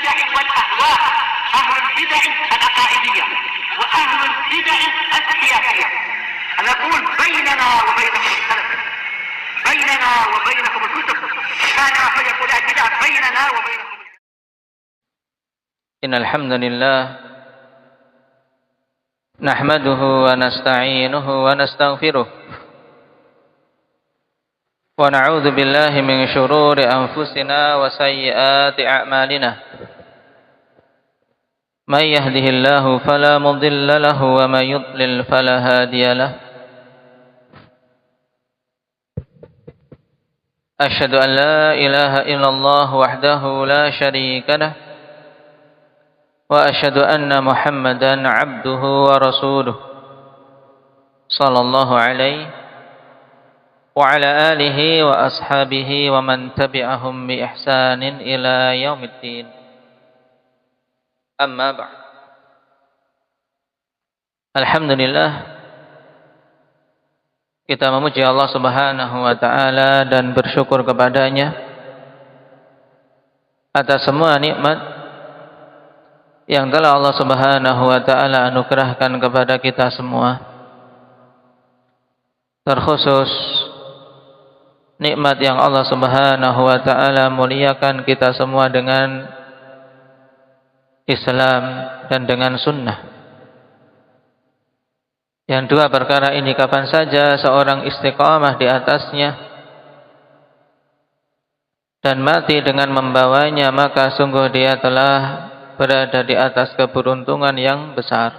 البدع والأهواء، أهل البدع العقائدية وأهل البدع السياسية. نقول بيننا وبينكم السلف، بيننا وبينكم الكتب، كان فيقول البدع بيننا وبينكم. إن الحمد لله نحمده ونستعينه ونستغفره ونعوذ بالله من شرور أنفسنا وسيئات أعمالنا. من يهده الله فلا مضل له ومن يضلل فلا هادي له. أشهد أن لا إله إلا الله وحده لا شريك له وأشهد أن محمدا عبده ورسوله صلى الله عليه وعلى آله وأصحابه ومن تبعهم بإحسان إلى يوم الدين. أما بعد. Alhamdulillah, kita memuji Allah Subhanahu wa taala dan bersyukur kepadanya atas semua nikmat yang telah Allah Subhanahu wa taala anugerahkan kepada kita semua. Terkhusus nikmat yang Allah Subhanahu wa taala muliakan kita semua dengan Islam dan dengan sunnah. Yang dua perkara ini kapan saja seorang istiqamah di atasnya dan mati dengan membawanya, maka sungguh dia telah berada di atas keberuntungan yang besar.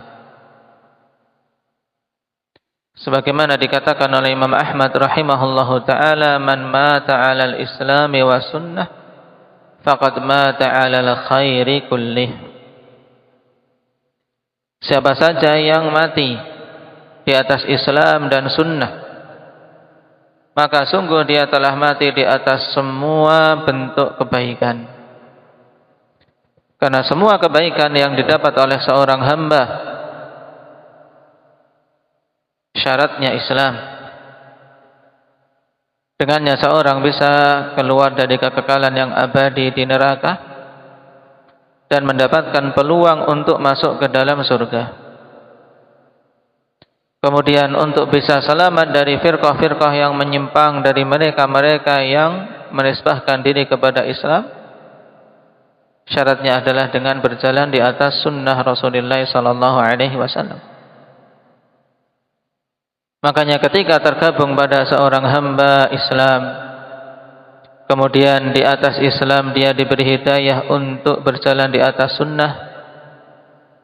Sebagaimana dikatakan oleh Imam Ahmad rahimahullahu ta'ala, man mata 'alal islami wa sunnah faqad mata 'alal khairi kullih. Siapa saja yang mati di atas Islam dan sunnah, maka sungguh dia telah mati di atas semua bentuk kebaikan. Karena semua kebaikan yang didapat oleh seorang hamba syaratnya Islam. Dengannya seorang bisa keluar dari kekekalan yang abadi di neraka dan mendapatkan peluang untuk masuk ke dalam surga. Kemudian untuk bisa selamat dari firqah-firqah yang menyimpang, dari mereka-mereka yang menisbahkan diri kepada Islam, syaratnya adalah dengan berjalan di atas sunnah Rasulullah sallallahu alaihi wasallam. Makanya ketika tergabung pada seorang hamba Islam, kemudian di atas Islam dia diberi hidayah untuk berjalan di atas sunnah,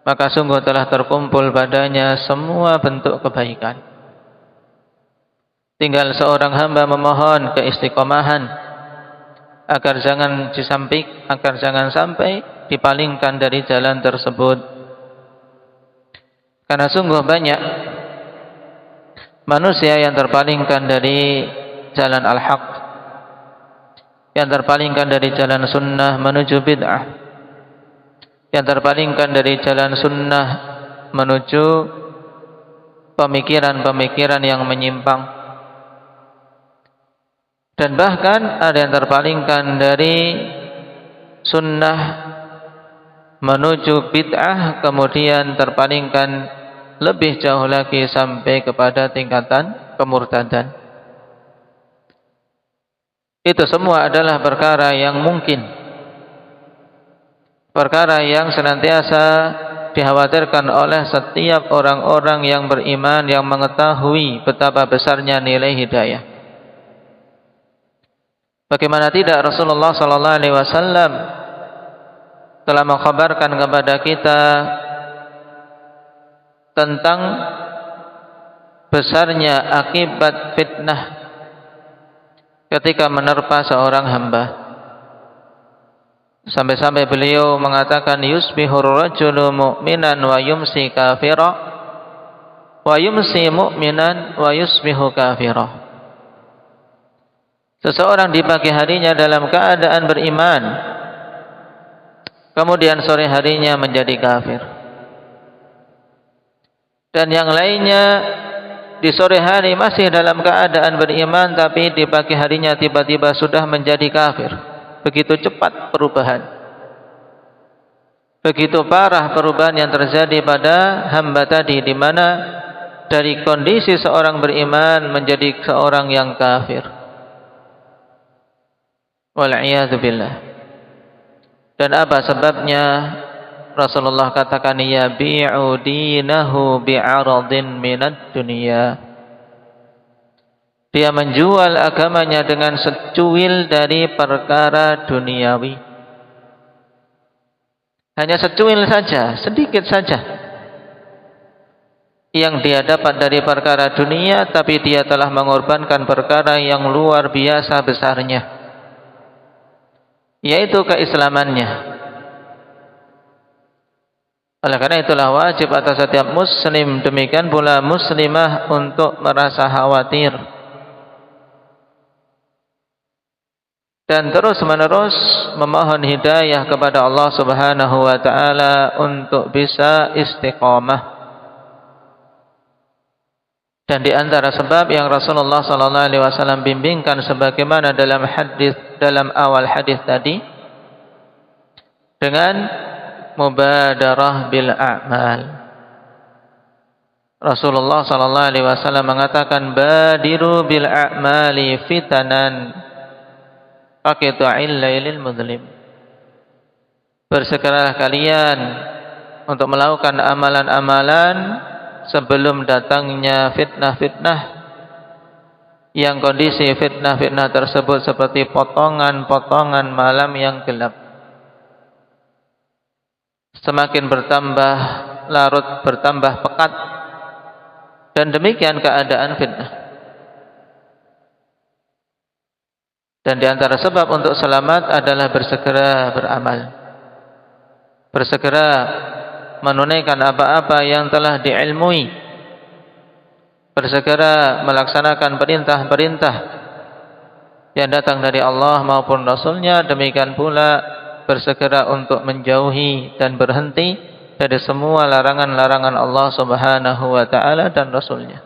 maka sungguh telah terkumpul padanya semua bentuk kebaikan. Tinggal seorang hamba memohon keistiqomahan agar jangan sampai dipalingkan dari jalan tersebut. Karena sungguh banyak manusia yang terpalingkan dari jalan al-haq, yang terpalingkan dari jalan sunnah menuju bid'ah, yang terpalingkan dari jalan sunnah menuju pemikiran-pemikiran yang menyimpang. Dan bahkan ada yang terpalingkan dari sunnah menuju bid'ah, kemudian terpalingkan lebih jauh lagi sampai kepada tingkatan kemurtadan. Itu semua adalah perkara yang mungkin, perkara yang senantiasa dikhawatirkan oleh setiap orang-orang yang beriman, yang mengetahui betapa besarnya nilai hidayah. Bagaimana tidak, Rasulullah sallallahu alaihi wasallam telah mengkhabarkan kepada kita tentang besarnya akibat fitnah ketika menerpa seorang hamba. Sampai-sampai beliau mengatakan, yusbihur rajulu mu'minan wa yumsi kafira wa yumsi mu'minan wa yusbihu kafira. Seseorang di pagi harinya dalam keadaan beriman, kemudian sore harinya menjadi kafir. Dan yang lainnya di sore hari masih dalam keadaan beriman, tapi di pagi harinya tiba-tiba sudah menjadi kafir. Begitu cepat perubahan. begitu parah perubahan yang terjadi pada hamba tadi, di mana dari kondisi seorang beriman menjadi seorang yang kafir. Wal'iyadzu billah. Dan apa sebabnya? Rasulullah katakan, yabi'u dinahu bi'aradin minad dunya. Dia menjual agamanya dengan secuil dari perkara duniawi. Hanya secuil saja, sedikit saja yang dia dapat dari perkara dunia, tapi dia telah mengorbankan perkara yang luar biasa besarnya, yaitu keislamannya. Oleh karena itulah wajib atas setiap muslim, demikian pula muslimah, untuk merasa khawatir dan terus-menerus memohon hidayah kepada Allah Subhanahu wa taala untuk bisa istiqamah. Dan di antara sebab yang Rasulullah sallallahu alaihi wasallam bimbingkan sebagaimana dalam awal hadis tadi, dengan mubadarah bil a'mal. Rasulullah sallallahu alaihi wasallam mengatakan, badiru bil a'mali fitanan faqita'il lailil mudlim. Bersegeralah kalian untuk melakukan amalan-amalan sebelum datangnya fitnah-fitnah, yang kondisi fitnah-fitnah tersebut seperti potongan-potongan malam yang gelap. Semakin bertambah larut, bertambah pekat, dan demikian keadaan fitnah. Dan di antara sebab untuk selamat adalah bersegera beramal, bersegera menunaikan apa-apa yang telah diilmui, bersegera melaksanakan perintah-perintah yang datang dari Allah maupun Rasulnya. Demikian pula bersegera untuk menjauhi dan berhenti dari semua larangan-larangan Allah Subhanahu wa taala dan Rasulnya.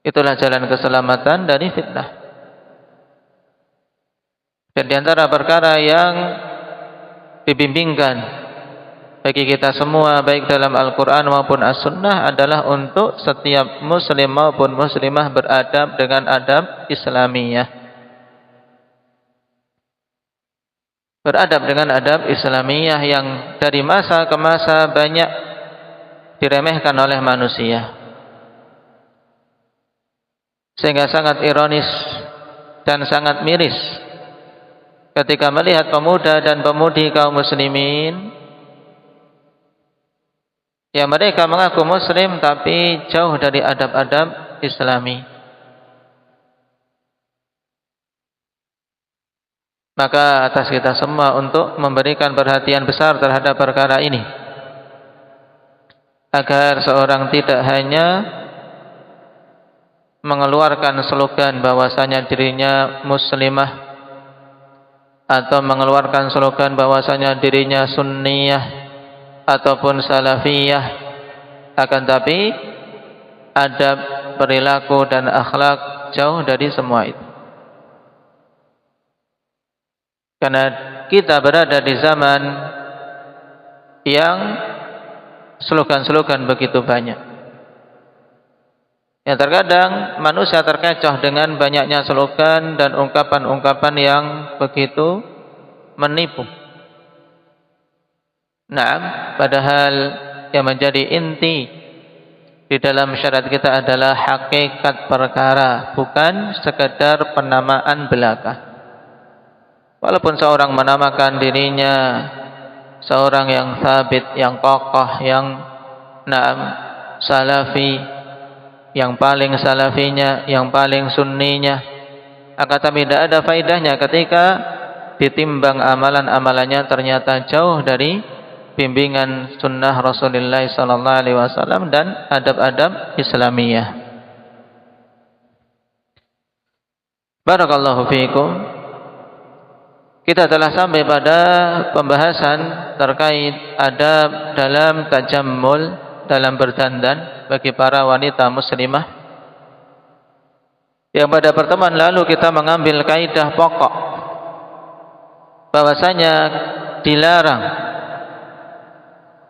Itulah jalan keselamatan dari fitnah. Dan di antara perkara yang dibimbingkan bagi kita semua, baik dalam Al-Quran maupun As-Sunnah, adalah untuk setiap muslim maupun muslimah beradab dengan adab Islamiyah. Beradab dengan adab Islamiyah yang dari masa ke masa banyak diremehkan oleh manusia, sehingga sangat ironis dan sangat miris ketika melihat pemuda dan pemudi kaum muslimin yang mereka mengaku muslim tapi jauh dari adab-adab Islami. Maka atas kita semua untuk memberikan perhatian besar terhadap perkara ini, agar seorang tidak hanya mengeluarkan slogan bahwasanya dirinya muslimah, atau mengeluarkan slogan bahwasanya dirinya sunniyah ataupun salafiyah, akan tapi adab, perilaku dan akhlak jauh dari semua itu. Karena kita berada di zaman yang slogan-slogan begitu banyak, yang terkadang manusia terkecoh dengan banyaknya slogan dan ungkapan-ungkapan yang begitu menipu. Nah, padahal yang menjadi inti di dalam syariat kita adalah hakikat perkara, bukan sekedar penamaan belaka. Walaupun seorang menamakan dirinya seorang yang sabit, yang kokoh, yang salafi, yang paling salafinya, yang paling sunninya, akan tapi tidak ada faedahnya ketika ditimbang amalan-amalannya ternyata jauh dari bimbingan sunnah Rasulullah SAW dan adab-adab Islamiyah. Barakallahu fiikum. Kita telah sampai pada pembahasan terkait adab dalam tajammul, dalam berdandan bagi para wanita muslimah. Yang pada pertemuan lalu kita mengambil kaidah pokok bahwasanya dilarang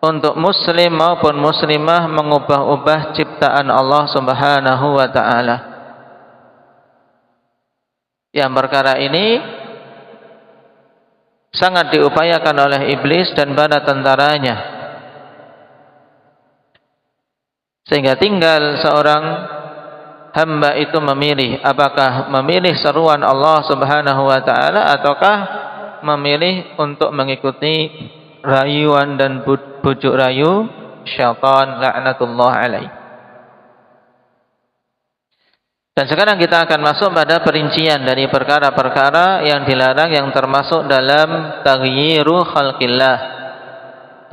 untuk muslim maupun muslimah mengubah-ubah ciptaan Allah Subhanahu wa taala. Yang perkara ini sangat diupayakan oleh iblis dan bala tentaranya, sehingga tinggal seorang hamba itu memilih apakah memilih seruan Allah Subhanahu wa taala ataukah memilih untuk mengikuti rayuan dan bujuk rayu syaitan laknatullah alaih. Dan sekarang kita akan masuk pada perincian dari perkara-perkara yang dilarang yang termasuk dalam taghyiru khalqillah,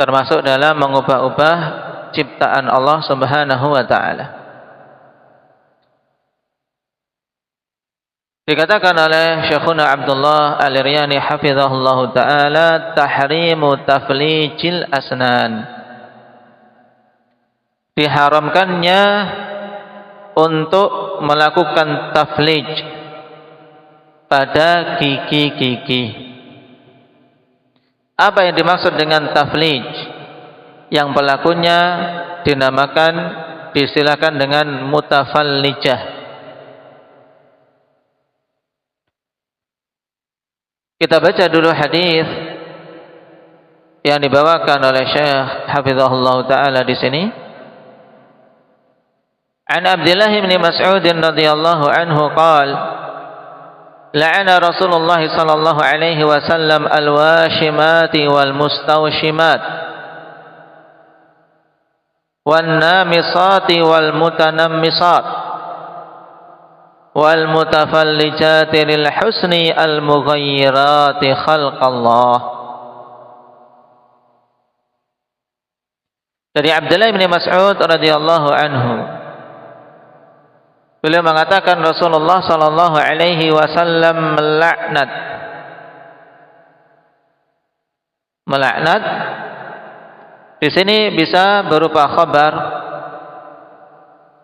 termasuk dalam mengubah-ubah ciptaan Allah Subhanahu wa taala. Dikatakan oleh Syekhuna Abdullah Al-Iryani hafizahullahu taala, tahrimu taflijil asnan, diharamkannya untuk melakukan taflij pada gigi-gigi. Apa yang dimaksud dengan taflij? Yang pelakunya disilakan dengan mutafallijah. Kita baca dulu hadis yang dibawakan oleh Syekh hafizahullah taala di sini. An Abdullah bin Mas'ud radhiyallahu anhu qala la'ana Rasulullah sallallahu alaihi wasallam al-washimati wal mustawshimat wan namisati wal mutanammisat wal mutafallijati lil husni al mughayyirati khalqallah. Dari Abdullah bin Mas'ud radhiyallahu anhu, beliau mengatakan Rasulullah sallallahu alaihi wasallam melaknat. Di sini bisa berupa khabar.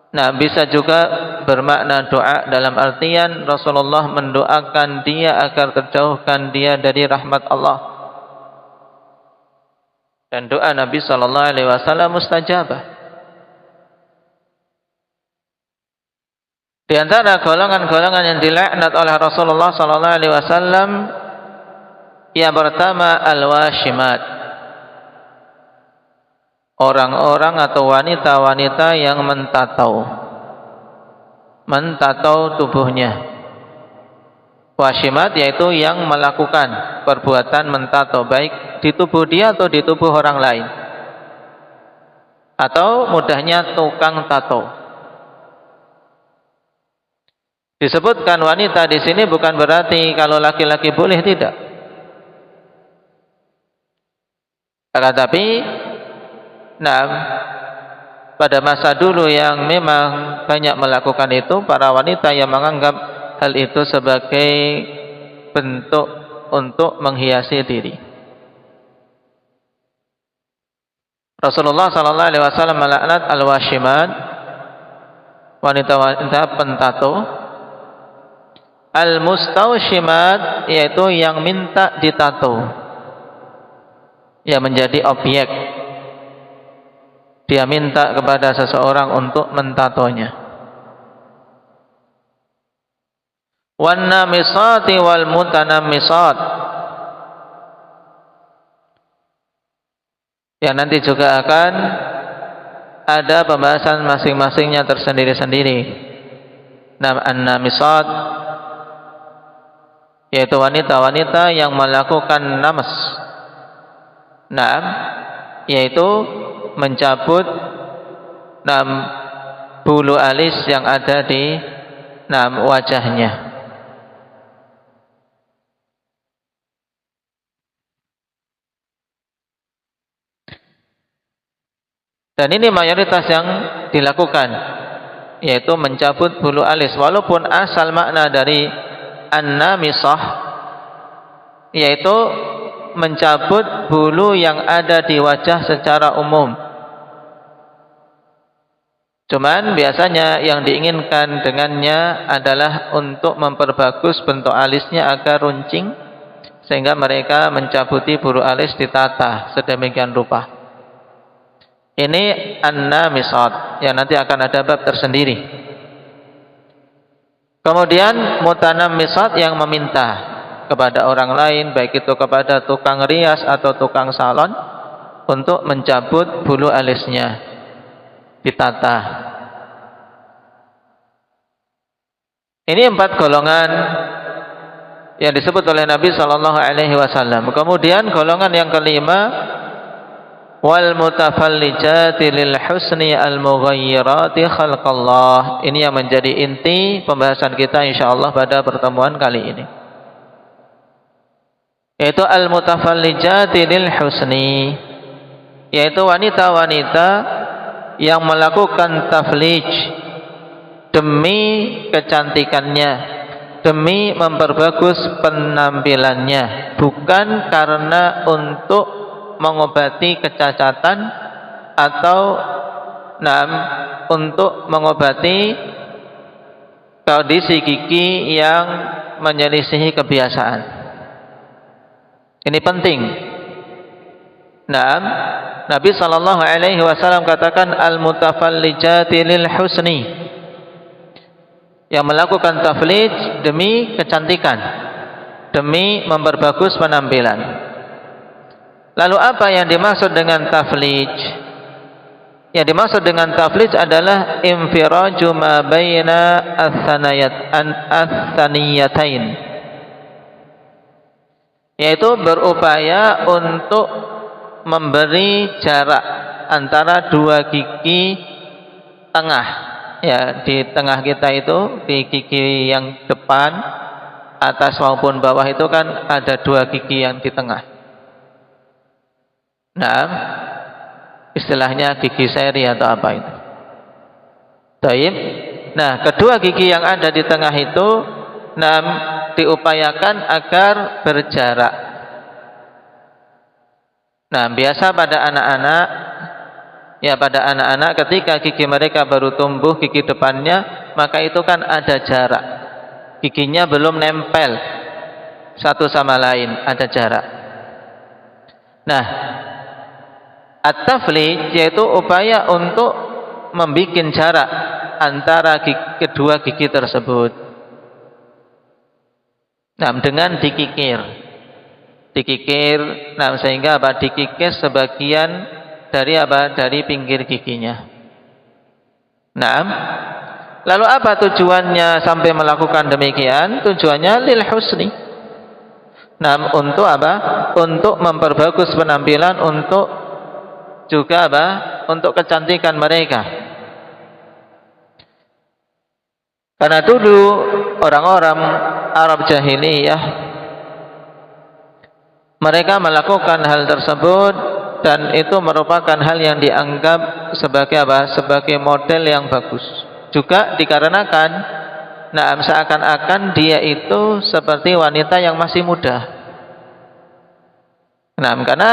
Nah, bisa juga bermakna doa, dalam artian Rasulullah mendoakan dia agar terjauhkan dia dari rahmat Allah. Dan doa Nabi sallallahu alaihi wasallam mustajabah. Di antara golongan-golongan yang dilaknat oleh Rasulullah sallallahu alaihi wasallam yang pertama al-washimat, orang-orang atau wanita-wanita yang mentato tubuhnya. Washimat yaitu yang melakukan perbuatan mentato, baik di tubuh dia atau di tubuh orang lain, atau mudahnya tukang tato. Disebutkan wanita di sini bukan berarti kalau laki-laki boleh, tidak. Tetapi, pada masa dulu yang memang banyak melakukan itu, para wanita yang menganggap hal itu sebagai bentuk untuk menghiasi diri. Rasulullah sallallahu alaihi wasallam melaknat al-washimat, wanita-wanita pentato. Al-mustawshimat yaitu yang minta ditato, yang menjadi objek. Dia minta kepada seseorang untuk mentatonya. Wan namisati wal mutanammisat, yang nanti juga akan ada pembahasan masing-masingnya tersendiri-sendiri. An-namisat yaitu wanita-wanita yang melakukan namas. Yaitu mencabut bulu alis yang ada di wajahnya. Dan ini mayoritas yang dilakukan, yaitu mencabut bulu alis, walaupun asal makna dari an-namisah yaitu mencabut bulu yang ada di wajah secara umum. Cuman biasanya yang diinginkan dengannya adalah untuk memperbagus bentuk alisnya agar runcing, sehingga mereka mencabuti bulu alis ditata sedemikian rupa. Ini an-namisat yang nanti akan ada bab tersendiri. Kemudian mutanammisat yang meminta kepada orang lain, baik itu kepada tukang rias atau tukang salon, untuk mencabut bulu alisnya, ditata. Ini 4 golongan yang disebut oleh Nabi Shallallahu Alaihi Wasallam. Kemudian golongan yang kelima, wal mutafallijati lil husni al mughayyirati khalqallah. Ini yang menjadi inti pembahasan kita insyaallah pada pertemuan kali ini, yaitu al mutafallijati lil husni, yaitu wanita-wanita yang melakukan taflij demi kecantikannya, demi memperbagus penampilannya, bukan karena untuk mengobati kecacatan atau untuk mengobati kondisi gigi yang menyelisihi kebiasaan. Ini penting. Nabi sallallahu alaihi wasallam katakan al-mutafallijati lil husni, yang melakukan taflij demi kecantikan, demi memperbagus penampilan. Lalu apa yang dimaksud dengan taflij? Yang dimaksud dengan taflij adalah infiraju ma baina ats-tsaniyatain, yaitu berupaya untuk memberi jarak antara 2 gigi tengah. Ya, di tengah kita itu, di gigi yang depan, atas maupun bawah itu kan ada 2 gigi yang di tengah. Istilahnya gigi seri atau apa itu. Taib. Kedua gigi yang ada di tengah itu, diupayakan agar berjarak. Biasa pada anak-anak, ketika gigi mereka baru tumbuh, gigi depannya, maka itu kan ada jarak. Giginya belum nempel satu sama lain, ada jarak. At-taflij yaitu upaya untuk membuat jarak antara kedua gigi tersebut. Dengan dikikir, sehingga dikikis sebagian dari pinggir giginya. Lalu apa tujuannya sampai melakukan demikian? Tujuannya lil husni. Untuk apa? Untuk memperbagus penampilan, untuk juga untuk kecantikan mereka. Karena dulu orang-orang Arab jahiliyah, mereka melakukan hal tersebut, dan itu merupakan hal yang dianggap sebagai sebagai model yang bagus. Juga dikarenakan seakan-akan dia itu seperti wanita yang masih muda. Karena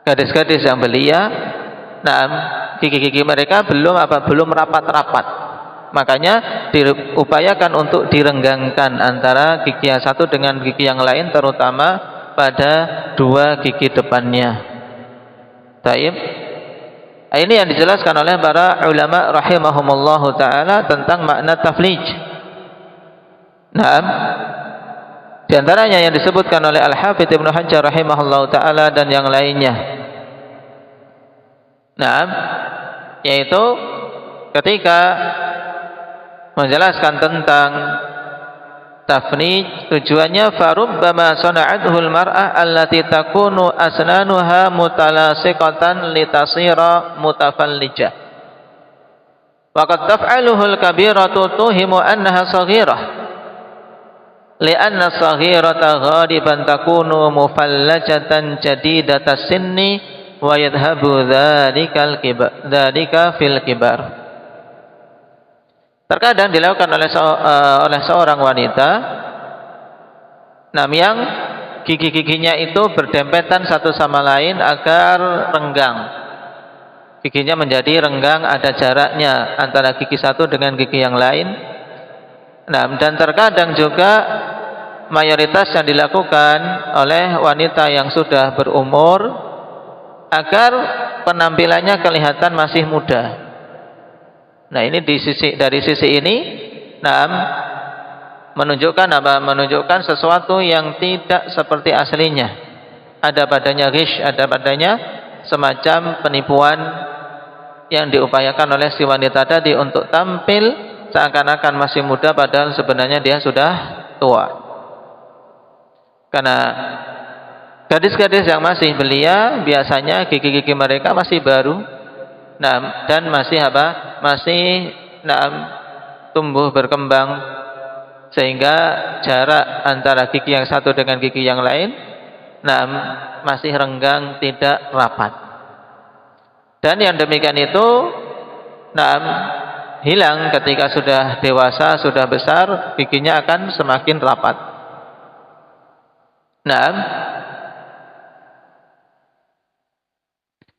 gadis-gadis yang belia, gigi-gigi mereka belum rapat-rapat. Makanya diupayakan untuk direnggangkan antara gigi yang satu dengan gigi yang lain, terutama pada 2 gigi depannya. Taib. Ini yang dijelaskan oleh para ulama rahimahumullahu taala tentang makna taflij. Di antaranya yang disebutkan oleh Al-Hafidz Ibnu Hajar rahimahullahu taala dan yang lainnya. Yaitu ketika menjelaskan tentang tafnij, tujuannya farubbama sana'athu al-mar'ah allati takunu asnanuha mutalasiqatan litasira mutafallijah. Wa qad taf'aluhu al-kabiratu tuhimu annaha saghirah. Li'anna saghirata ghaliban takunu mufallajatan jadidatas sinni wa yadhhabu dzalika fil kibar. Terkadang dilakukan oleh seorang wanita yang gigi-giginya itu berdempetan satu sama lain agar renggang. Giginya menjadi renggang, ada jaraknya antara gigi satu dengan gigi yang lain. Dan terkadang juga mayoritas yang dilakukan oleh wanita yang sudah berumur agar penampilannya kelihatan masih muda. Nah, ini dari sisi ini, nah, menunjukkan apa? Menunjukkan sesuatu yang tidak seperti aslinya. Ada padanya ghish, ada padanya semacam penipuan yang diupayakan oleh si wanita tadi untuk tampil seakan-akan masih muda padahal sebenarnya dia sudah tua. Karena gadis-gadis yang masih belia biasanya gigi-gigi mereka masih baru, nah, dan masih apa? Masih tumbuh berkembang, sehingga jarak antara gigi yang satu dengan gigi yang lain, nah, masih renggang, tidak rapat. Dan yang demikian itu, nah, hilang ketika sudah dewasa, sudah besar, giginya akan semakin rapat.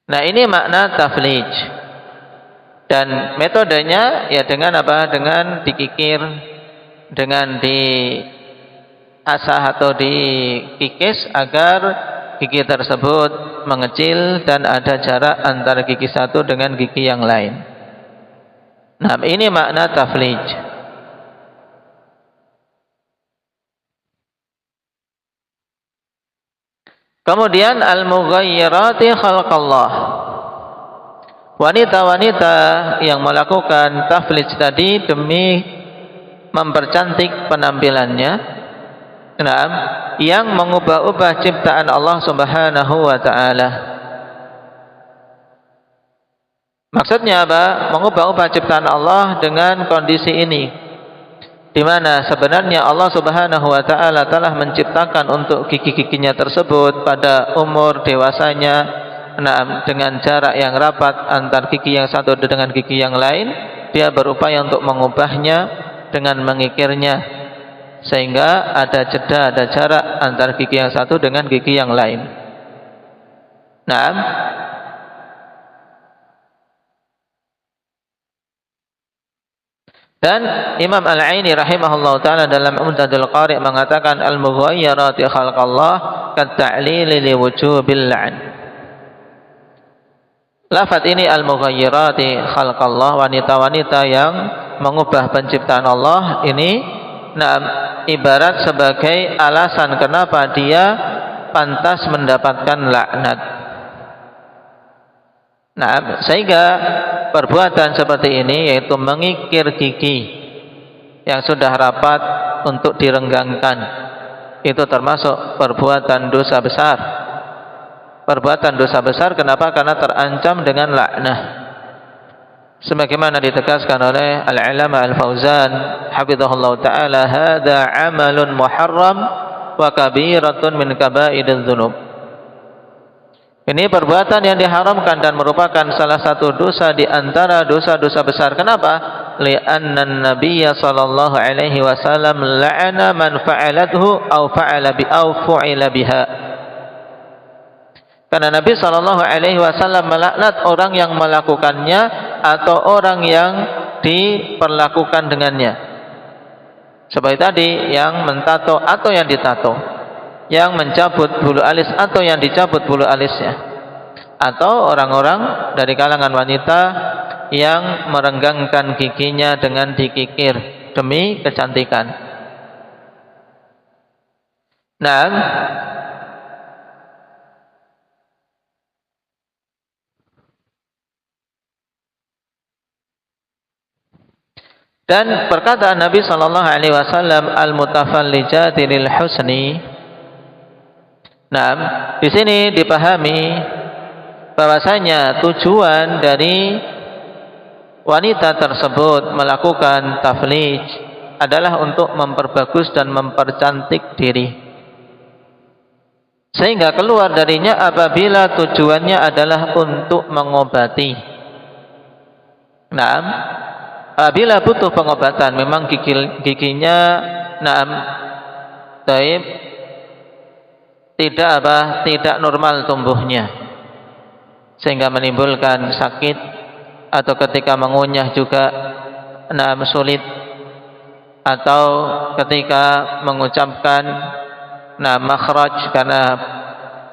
Nah, ini makna taflij. Dan metodenya ya dengan apa? Dengan dikikir, dengan diasah atau dikikis agar gigi tersebut mengecil dan ada jarak antara gigi satu dengan gigi yang lain. Nah, ini makna taflij. Kemudian al-mughayyirati khalqallah. Wanita-wanita yang melakukan taflij tadi demi mempercantik penampilannya, nah, yang mengubah-ubah ciptaan Allah Subhanahu wa taala. Maksudnya apa? Mengubah-ubah ciptaan Allah dengan kondisi ini, di mana sebenarnya Allah Subhanahu wa taala telah menciptakan untuk gigi-giginya tersebut pada umur dewasanya, nah, dengan jarak yang rapat antar gigi yang satu dengan gigi yang lain, dia berupaya untuk mengubahnya dengan mengikirnya sehingga ada jeda, ada jarak antar gigi yang satu dengan gigi yang lain. Nah, dan Imam Al-Aini rahimahullah ta'ala dalam Umdatul Qari mengatakan al-mughayyirati khalqallah kat-ta'lili li wujubil la'n. Lafaz ini al-mughayyirati khalqallah, wanita-wanita yang mengubah penciptaan Allah ini, nah, ibarat sebagai alasan kenapa dia pantas mendapatkan laknat. Nah, sehingga perbuatan seperti ini, yaitu mengikir gigi yang sudah rapat untuk direnggangkan, itu termasuk perbuatan dosa besar. Perbuatan dosa besar, kenapa? Karena terancam dengan laknah. Sebagaimana ditegaskan oleh Al-Alama Al-Fauzan hafizahullah ta'ala, hadza amalun muharram wa kabiratun min kaba'iriz dzunub. Ini perbuatan yang diharamkan dan merupakan salah satu dosa di antara dosa-dosa besar. Kenapa? Li'anna an-nabiyya sallallahu alaihi wasallam la'ana man fa'alathu aw fu'ila biha. Karena Nabi sallallahu alaihi wasallam melaknat orang yang melakukannya atau orang yang diperlakukan dengannya. Seperti tadi, yang mentato atau yang ditato, yang mencabut bulu alis atau yang dicabut bulu alisnya, atau orang-orang dari kalangan wanita yang merenggangkan giginya dengan dikikir demi kecantikan. Nah, dan perkataan Nabi sallallahu alaihi wasallam al-mutafallijati lil husni. Nah, di sini dipahami bahwasanya tujuan dari wanita tersebut melakukan taflij adalah untuk memperbagus dan mempercantik diri, sehingga keluar darinya apabila tujuannya adalah untuk mengobati. Nah, apabila butuh pengobatan, memang giginya tidak normal tumbuhnya, sehingga menimbulkan sakit, atau ketika mengunyah juga sulit, atau ketika mengucapkan makhraj karena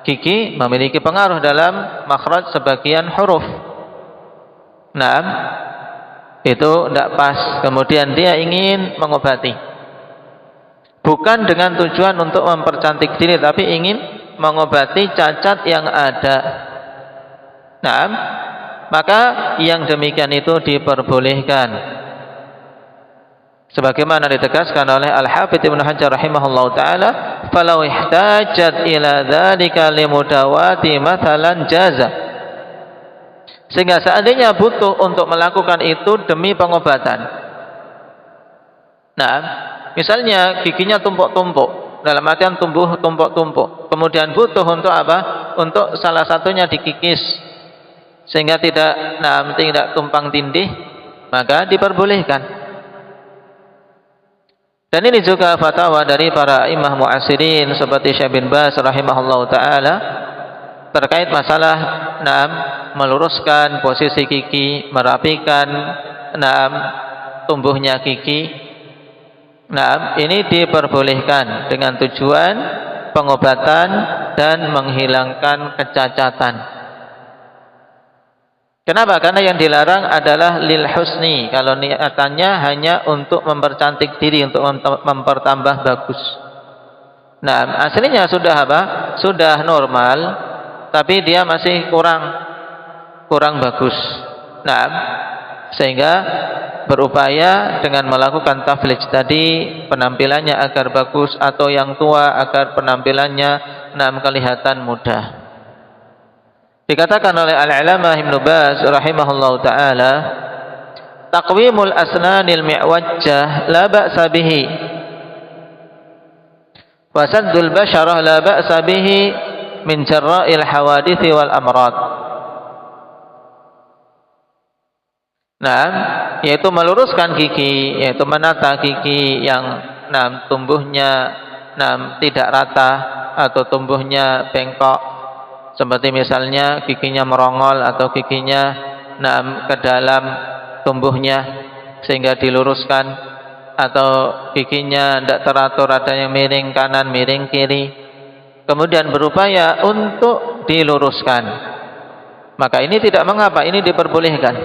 gigi memiliki pengaruh dalam makhraj sebagian huruf. Naam, itu tidak pas. Kemudian dia ingin mengobati, bukan dengan tujuan untuk mempercantik diri, tapi ingin mengobati cacat yang ada. Naam, maka yang demikian itu diperbolehkan. Sebagaimana ditegaskan oleh Al-Hafidz Ibnu Hajar rahimahullahu taala, "Falau ihtajat ila dzalika limudawati mathalan jaza." Sehingga seandainya butuh untuk melakukan itu demi pengobatan. Nah, misalnya giginya tumpuk-tumpuk, dalam artian tumbuh tumpuk-tumpuk. Kemudian butuh untuk apa? Untuk salah satunya dikikis sehingga tidak tumpang tindih, maka diperbolehkan. Dan ini juga fatwa dari para imam mu'asirin seperti Syekh bin Baz rahimahullahu taala terkait masalah meluruskan posisi gigi, merapikan tumbuhnya gigi. Ini diperbolehkan dengan tujuan pengobatan dan menghilangkan kecacatan. Kenapa? Karena yang dilarang adalah lil husni. Kalau niatannya hanya untuk mempercantik diri, untuk mempertambah bagus. Nah, aslinya sudah apa? Sudah normal, tapi dia masih kurang bagus. Nah, sehingga berupaya dengan melakukan taflij tadi, penampilannya agar bagus, atau yang tua agar penampilannya kelihatan muda. Dikatakan oleh Al-Alamah Ibnu Baz rahimahullahu taala, taqwimul asnanil mi'wajjah la ba'sa bihi wa saddul basyarah la ba'sa bihi min jarra'il hawadithi wal amrad. Yaitu meluruskan gigi, yaitu menata gigi yang tumbuhnya tidak rata atau tumbuhnya bengkok. Seperti misalnya giginya merongol atau giginya ke dalam tumbuhnya sehingga diluruskan, atau giginya tidak teratur, ada yang miring kanan, miring kiri, kemudian berupaya untuk diluruskan, maka ini tidak mengapa, ini diperbolehkan.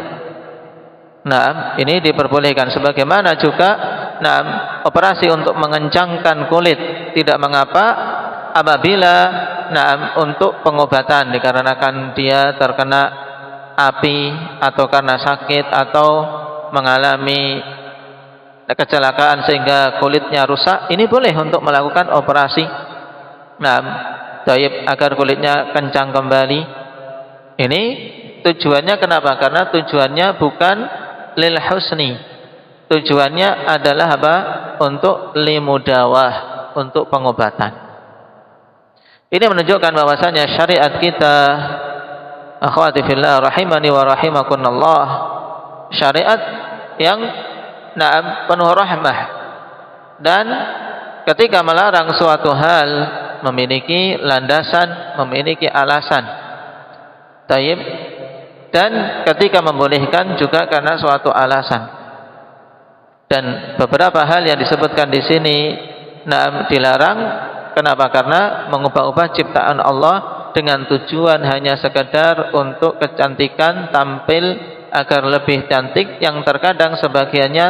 Ini diperbolehkan. Sebagaimana juga operasi untuk mengencangkan kulit tidak mengapa apabila untuk pengobatan dikarenakan dia terkena api atau karena sakit atau mengalami kecelakaan sehingga kulitnya rusak, ini boleh untuk melakukan operasi agar kulitnya kencang kembali. Ini tujuannya kenapa? Karena tujuannya bukan lil husni, tujuannya adalah apa? Untuk limudawah, untuk pengobatan. Ini menunjukkan bahwasanya syariat kita, akhwati fillah rahimani wa rahimakumullah, syariat yang penuh rahmah, dan ketika melarang suatu hal memiliki landasan, memiliki alasan. Taib. Dan ketika membolehkan juga karena suatu alasan. Dan beberapa hal yang disebutkan di sini dilarang. Kenapa? Karena mengubah-ubah ciptaan Allah dengan tujuan hanya sekedar untuk kecantikan, tampil agar lebih cantik, yang terkadang sebagiannya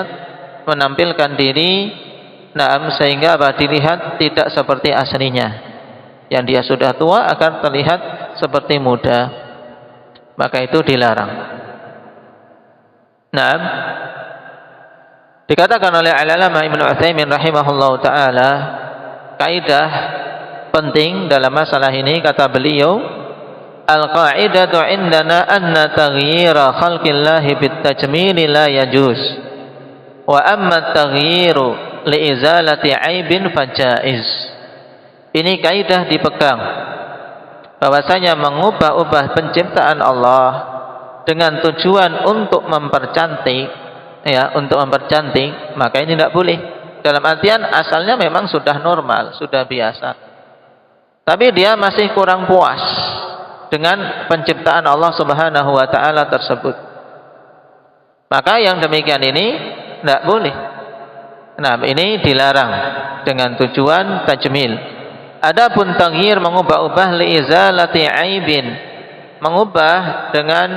menampilkan diri sehingga dilihat tidak seperti aslinya. Yang dia sudah tua akan terlihat seperti muda, maka itu dilarang. Dikatakan oleh Al-Alamah Ibnu Utsaimin rahimahullahu taala, kaidah penting dalam masalah ini, kata beliau, al-qa'idatu indana anna taghyira khalqillahi bitajmili la yajuz, wa amma taghyiru liizalati aibin fajaiz. Ini kaidah dipegang, bahwasanya mengubah-ubah penciptaan Allah dengan tujuan untuk mempercantik, untuk mempercantik, maka ini tidak boleh. Dalam artian asalnya memang sudah normal, sudah biasa, tapi dia masih kurang puas dengan penciptaan Allah Subhanahu wa taala tersebut, maka yang demikian ini tidak boleh. Ini dilarang dengan tujuan tajmil, Adapun taghyir mengubah-ubah liizalati aibin, mengubah dengan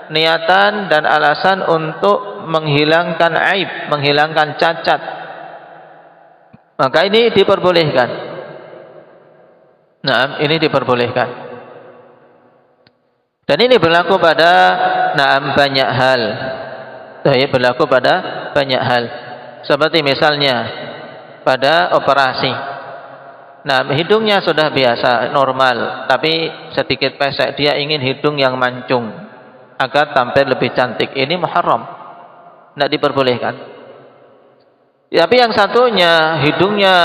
niatan dan alasan untuk menghilangkan aib, menghilangkan cacat, maka ini diperbolehkan. Nah, ini diperbolehkan. Dan ini berlaku pada banyak hal. Berlaku pada banyak hal. Seperti misalnya pada operasi. Hidungnya sudah biasa, normal, tapi sedikit pesek, dia ingin hidung yang mancung agar tampil lebih cantik. Ini muharram, tidak diperbolehkan. Tapi yang satunya hidungnya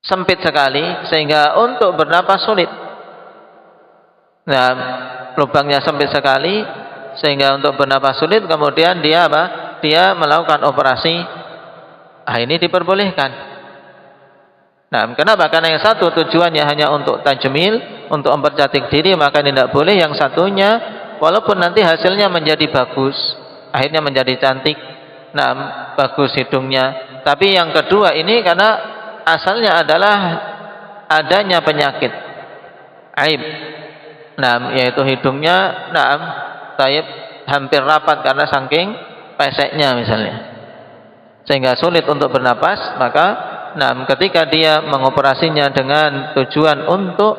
sempit sekali sehingga untuk bernapas sulit. Lubangnya sempit sekali sehingga untuk bernapas sulit, kemudian dia Dia melakukan operasi. Ini diperbolehkan. Kenapa? Karena yang satu tujuannya hanya untuk tajmil, untuk mempercantik diri, maka tidak boleh. Yang satunya walaupun nanti hasilnya menjadi bagus, akhirnya menjadi cantik, bagus hidungnya. Tapi yang kedua ini karena asalnya adalah adanya penyakit aib, yaitu hidungnya hampir rapat karena saking peseknya misalnya, sehingga sulit untuk bernapas. Maka ketika dia mengoperasinya dengan tujuan untuk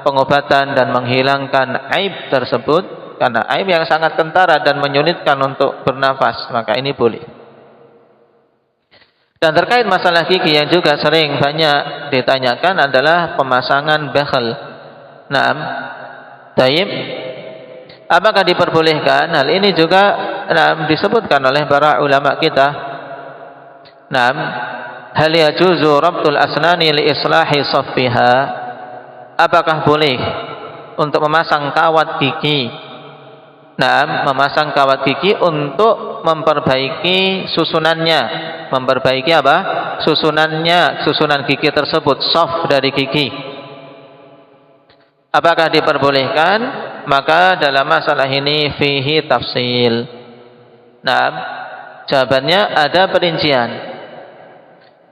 pengobatan dan menghilangkan aib tersebut, karena aib yang sangat kentara dan menyulitkan untuk bernapas, maka ini boleh. Dan terkait masalah gigi yang juga sering banyak ditanyakan adalah pemasangan bekhel. Apakah diperbolehkan? Hal ini juga disebutkan oleh para ulama kita. Hal yajuzu rabtul asnani li islahi saffiha? Apakah boleh untuk memasang kawat gigi? Memasang kawat gigi untuk memperbaiki susunannya. Memperbaiki apa? Susunannya, susunan gigi tersebut, saf dari gigi. Apakah diperbolehkan? Maka dalam masalah ini fihi tafsil. Jawabannya ada perincian.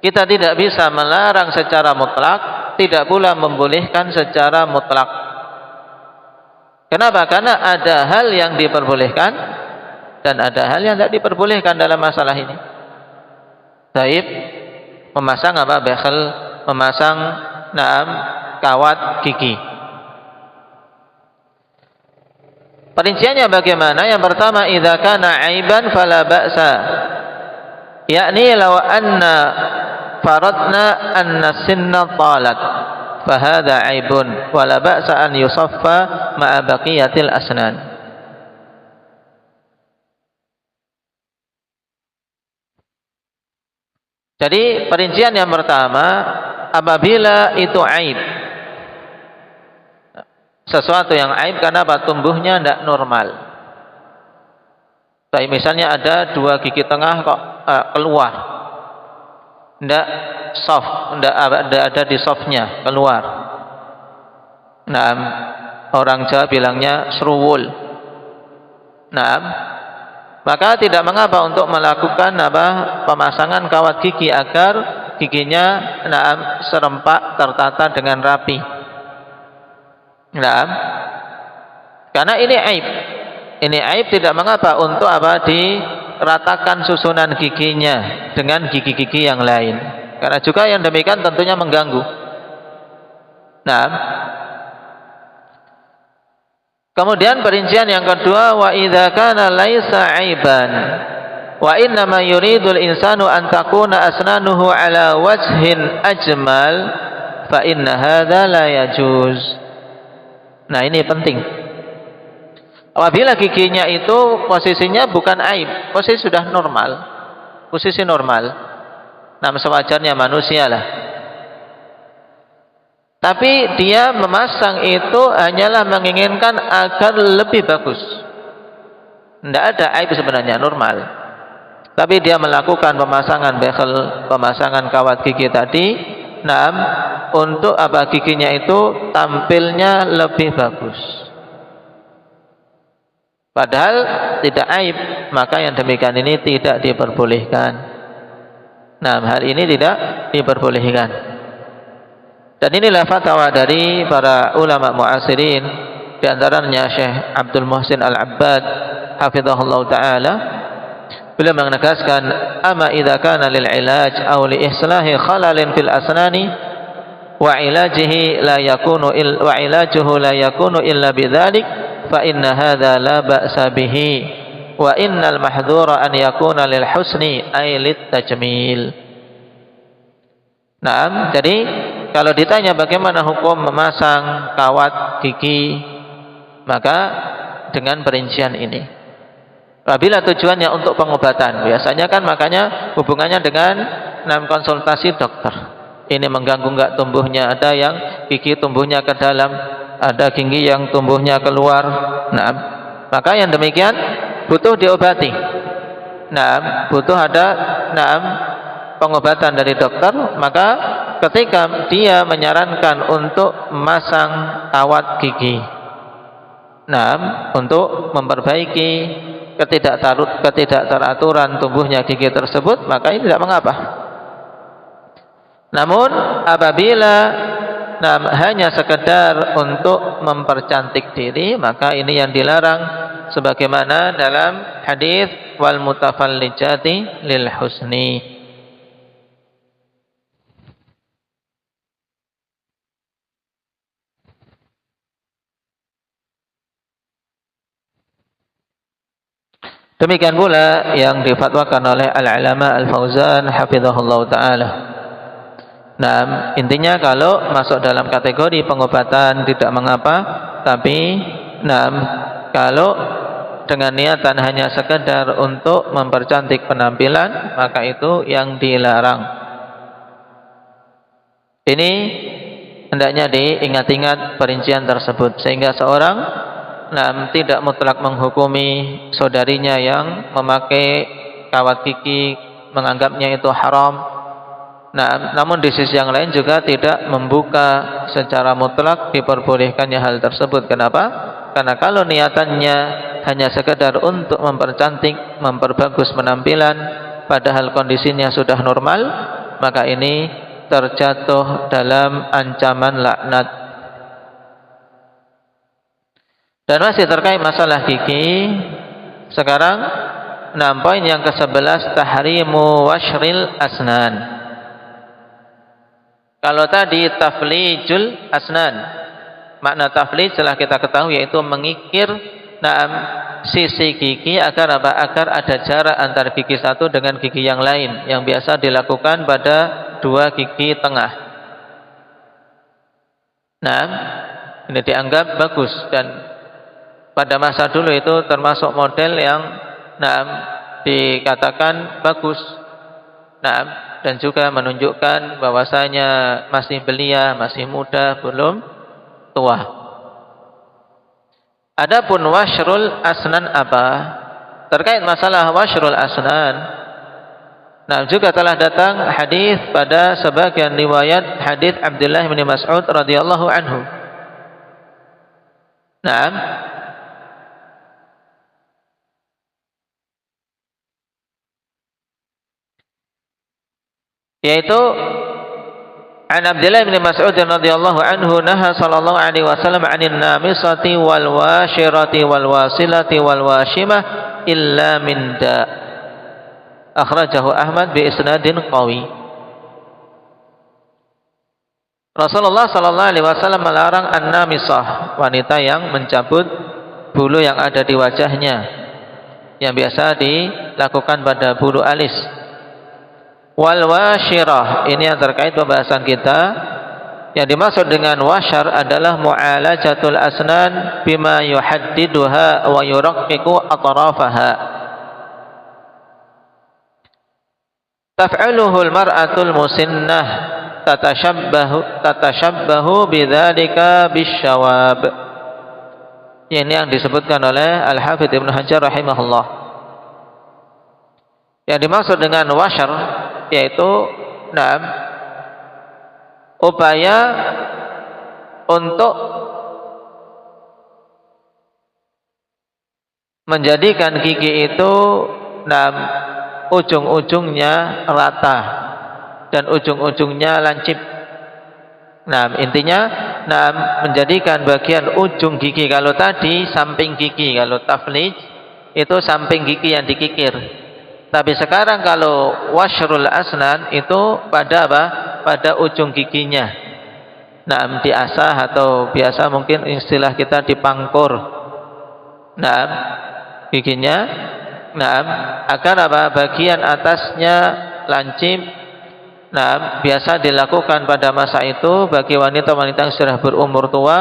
Kita tidak bisa melarang secara mutlak, tidak pula membolehkan secara mutlak. Kenapa? Karena ada hal yang diperbolehkan dan ada hal yang tidak diperbolehkan dalam masalah ini. Memasang apa? Bekhel, memasang kawat gigi. Perinciannya bagaimana? Yang pertama, idza kana aiban fala ba'sa. Yakni law anna faradna anna sinna talat fa hadza aibun wala ba'sa an yusaffa ma'a baqiyatil asnan. Jadi perincian yang pertama, apabila itu aib, sesuatu yang aib karena tumbuhnya tidak normal. Misalnya ada dua gigi tengah kok keluar, tidak soft, tidak ada di softnya, keluar. Orang Jawa bilangnya seruwul. Maka tidak mengapa untuk melakukan pemasangan kawat gigi agar giginya serempak, tertata dengan rapi. Karena ini aib. Ini aib, tidak mengapa untuk diratakan susunan giginya dengan gigi-gigi yang lain. Karena juga yang demikian tentunya mengganggu. Kemudian perincian yang kedua, wa idza kana laisa aiban wa inna ma yuridul insanu an takuna asnanuhu ala wajhin ajmal fa inna hadza la yajuz. Ini penting. Apabila giginya itu posisinya bukan aib, posisi sudah normal, posisi normal, sewajarnya manusia lah. Tapi dia memasang itu hanyalah menginginkan agar lebih bagus. Tidak ada aib sebenarnya, normal. Tapi dia melakukan pemasangan bekhel, pemasangan kawat gigi tadi, untuk giginya itu tampilnya lebih bagus. Padahal tidak aib, maka yang demikian ini tidak diperbolehkan. Nah, hal ini tidak diperbolehkan. Dan inilah fatwa dari para ulama muasirin, di antaranya Syekh Abdul Muhsin Al-Abbad hafizahullah taala. Beliau menegaskan, "Amma idza kana lil ilaj aw li islahi khalalin fil asnani wa ilajuhu la yakunu illa bidzalik fa inna hadza la ba'sa bihi wa innal mahdhura an yakuna lil husni ay lit tajmil." Nah, jadi kalau ditanya bagaimana hukum memasang kawat gigi, maka dengan perincian ini. Apabila tujuannya untuk pengobatan, biasanya kan makanya hubungannya dengan konsultasi dokter. Ini mengganggu enggak tumbuhnya, ada yang gigi tumbuhnya ke dalam, ada gigi yang tumbuhnya keluar. Nah, maka yang demikian butuh diobati. Nah, butuh ada pengobatan dari dokter. Maka ketika dia menyarankan untuk memasang kawat gigi, nah, untuk memperbaiki ketidakteraturan tumbuhnya gigi tersebut, maka ini tidak mengapa. Namun apabila hanya sekedar untuk mempercantik diri, maka ini yang dilarang, sebagaimana dalam hadis wal mutafallijati lil husni. Demikian pula yang difatwakan oleh Al-Alama Al-Fauzan hafizahullah ta'ala. Nah, intinya kalau masuk dalam kategori pengobatan tidak mengapa, tapi kalau dengan niatan hanya sekedar untuk mempercantik penampilan, maka itu yang dilarang. Ini hendaknya diingat-ingat perincian tersebut, sehingga seorang tidak mutlak menghukumi saudarinya yang memakai kawat gigi, menganggapnya itu haram. Namun di sisi yang lain juga tidak membuka secara mutlak diperbolehkannya hal tersebut. Kenapa? Karena kalau niatannya hanya sekedar untuk mempercantik, memperbagus penampilan, padahal kondisinya sudah normal, maka ini terjatuh dalam ancaman laknat. Dan masih terkait masalah gigi, sekarang poin yang ke-11, tahrimu washril asnan. Kalau tadi taflijul asnan, makna taflij telah kita ketahui, yaitu mengikir sisi gigi agar apa? Agar ada jarak antara gigi satu dengan gigi yang lain, yang biasa dilakukan pada dua gigi tengah. Ini dianggap bagus, dan pada masa dulu itu termasuk model yang dikatakan bagus. Dan juga menunjukkan bahwasanya masih belia, masih muda, belum tua. Adapun washrul asnan apa? Terkait masalah washrul asnan, juga telah datang hadis pada sebagian riwayat, hadis Abdullah bin Mas'ud radhiyallahu anhu. Yaitu an Abdullah bin Mas'ud radhiyallahu anhu naha sallallahu alaihi wasallam 'anil namisati wal washirati wal wasilati wal washimah illa min da. Akhrajahu Ahmad bi isnadin qawi. Rasulullah sallallahu alaihi wasallam melarang an-namisah, wanita yang mencabut bulu yang ada di wajahnya, yang biasa dilakukan pada bulu alis. Wal washirah, ini yang terkait pembahasan kita. Yang dimaksud dengan washar adalah mu'alajatul asnan bima yuhaddiduha wa yuraqqiqu atrafaha. Taf'aluhu al-mar'atul musinnah tatashabbahu bidzalika bisyawab. Ini yang disebutkan oleh Al-Hafidz Ibnu Hajar rahimahullah. Yang dimaksud dengan washar yaitu upaya untuk menjadikan gigi itu ujung-ujungnya rata, dan ujung-ujungnya lancip. Nah, intinya menjadikan bagian ujung gigi, kalau tadi samping gigi, kalau taflij itu samping gigi yang dikikir. Tapi sekarang kalau washrul asnan itu pada apa? Pada ujung giginya. Nah, diasah atau biasa mungkin istilah kita dipangkur. Nah, giginya. Nah, agar apa? Bagian atasnya lancip. Nah, biasa dilakukan pada masa itu bagi wanita-wanita yang sudah berumur tua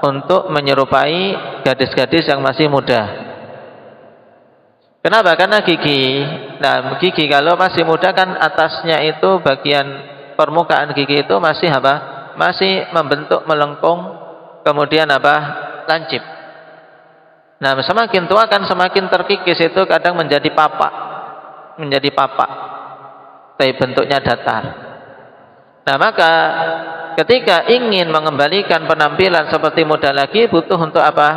untuk menyerupai gadis-gadis yang masih muda. Kenapa? Karena gigi. Nah, gigi kalau masih muda kan atasnya itu bagian permukaan gigi itu masih apa? Masih membentuk melengkung, kemudian apa? Lancip. Nah, semakin tua kan semakin terkikis, itu kadang menjadi papak. Menjadi papak. Tapi bentuknya datar. Nah, maka ketika ingin mengembalikan penampilan seperti muda lagi, butuh untuk apa?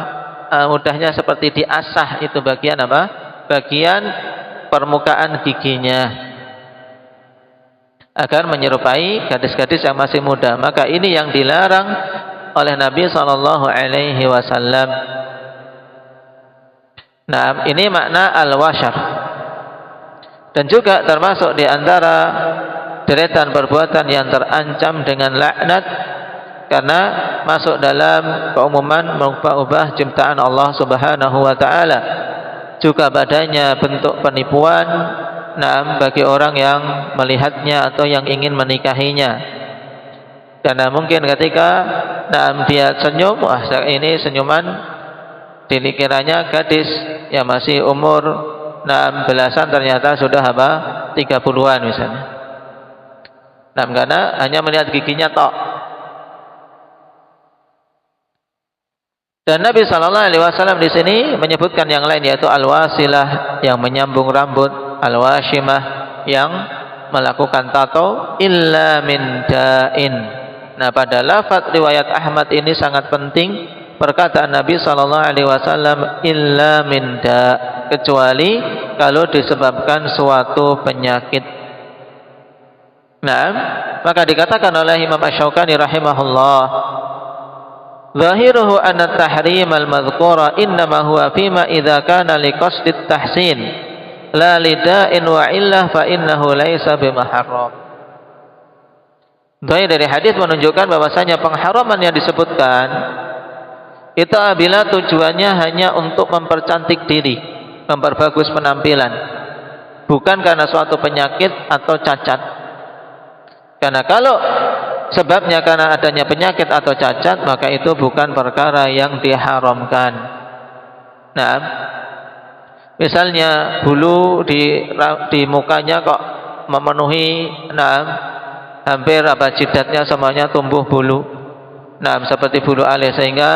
Mudahnya seperti diasah itu bagian apa? Bagian permukaan giginya agar menyerupai gadis-gadis yang masih muda. Maka ini yang dilarang oleh Nabi SAW. Nah, ini makna al-washar. Dan juga termasuk di antara deretan perbuatan yang terancam dengan laknat, karena masuk dalam keumuman mengubah ciptaan Allah Subhanahu wa taala. Juga padanya bentuk penipuan bagi orang yang melihatnya atau yang ingin menikahinya. Karena mungkin ketika dia senyum, wah ini senyuman, dikiranya gadis yang masih umur belasan, ternyata sudah apa? 30-an misalnya. Karena hanya melihat giginya tok. Dan Nabi SAW di sini menyebutkan yang lain, yaitu al-wasilah yang menyambung rambut, al-washimah yang melakukan tato, illa min da'in. Nah, pada lafaz riwayat Ahmad ini sangat penting perkataan Nabi SAW, illa min da', kecuali kalau disebabkan suatu penyakit. Nah, maka dikatakan oleh Imam Asy-Syaukani rahimahullah, zahiruhu anna tahrim al-madhkura innama huwa fima idza kana liqasdit tahsin la lida'in wa illah fa innahu laisa bimuharram. Dari hadis menunjukkan bahwasanya pengharaman yang disebutkan itu apabila tujuannya hanya untuk mempercantik diri, memperbagus penampilan, bukan karena suatu penyakit atau cacat. Karena kalau sebabnya karena adanya penyakit atau cacat, maka itu bukan perkara yang diharamkan. Nah, misalnya bulu di mukanya kok memenuhi, hampir jidatnya semuanya tumbuh bulu. Seperti bulu alis, sehingga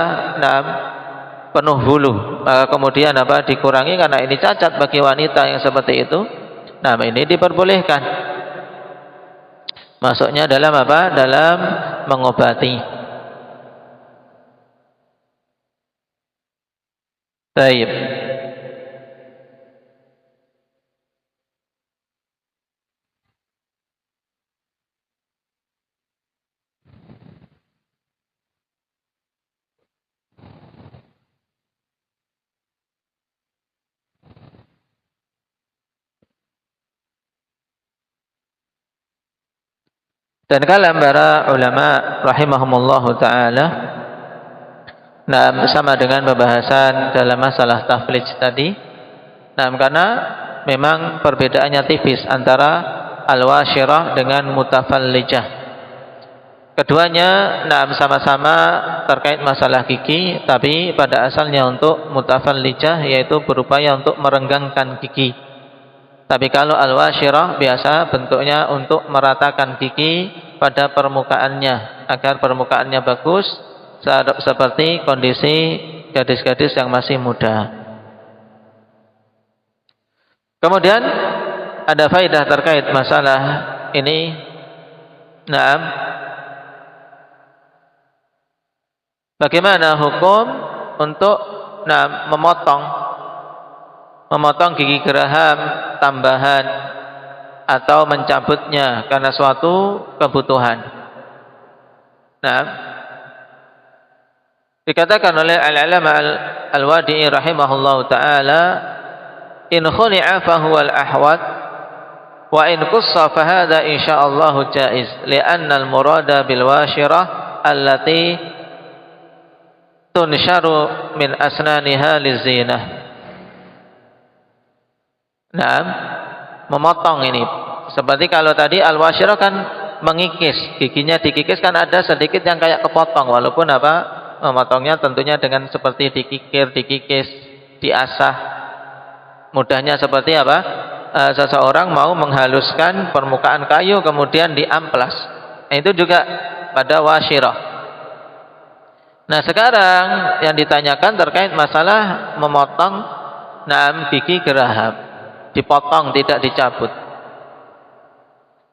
penuh bulu. Maka kemudian dikurangi karena ini cacat bagi wanita yang seperti itu. Ini diperbolehkan. Masuknya dalam apa? Dalam mengobati. Baik. Dan kalam para ulama rahimahumullahu ta'ala sama dengan pembahasan dalam masalah taflij tadi. Karena memang perbedaannya tipis antara al-washirah dengan mutafallijah. Keduanya sama-sama terkait masalah gigi, tapi pada asalnya untuk mutafallijah, yaitu berupaya untuk merenggangkan gigi. Tapi kalau al-washirah biasa bentuknya untuk meratakan gigi pada permukaannya agar permukaannya bagus, seperti kondisi gadis-gadis yang masih muda. Kemudian ada faedah terkait masalah ini. Bagaimana hukum untuk memotong gigi geraham tambahan atau mencabutnya karena suatu kebutuhan. Nah, dikatakan oleh Al-Alama Al-Wadi'i rahimahullahu taala, in khuli'a fa huwa al-ahwat wa in qussa fa hadha insyaallah jaiz li'anna al-murada bil washirah allati tunsharu min asnaniha lizinah. Nah, memotong ini. Seperti kalau tadi al-washirah kan mengikis, giginya dikikis, kan ada sedikit yang kayak kepotong, walaupun apa? Memotongnya tentunya dengan seperti dikikis, diasah. Mudahnya seperti apa? Seseorang mau menghaluskan permukaan kayu kemudian diamplas. Nah, itu juga pada washirah. Nah, sekarang yang ditanyakan terkait masalah memotong gigi geraham, dipotong tidak dicabut.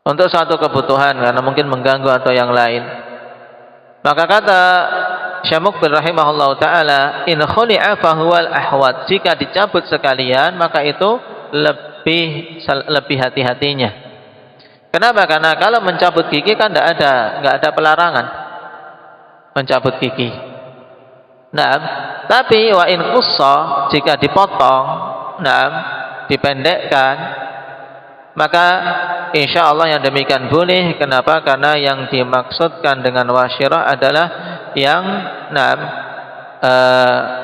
Untuk suatu kebutuhan karena mungkin mengganggu atau yang lain. Maka kata Syekh Muqbil rahimahullahu taala, in khuli'a fa huwal ahwat, jika dicabut sekalian maka itu lebih hati-hatinya. Kenapa? Karena kalau mencabut gigi kan enggak ada pelarangan mencabut gigi. Nah, tapi wa in qussa, jika dipotong, dipendekkan, maka insya Allah yang demikian boleh. Kenapa? Karena yang dimaksudkan dengan wasyirah adalah yang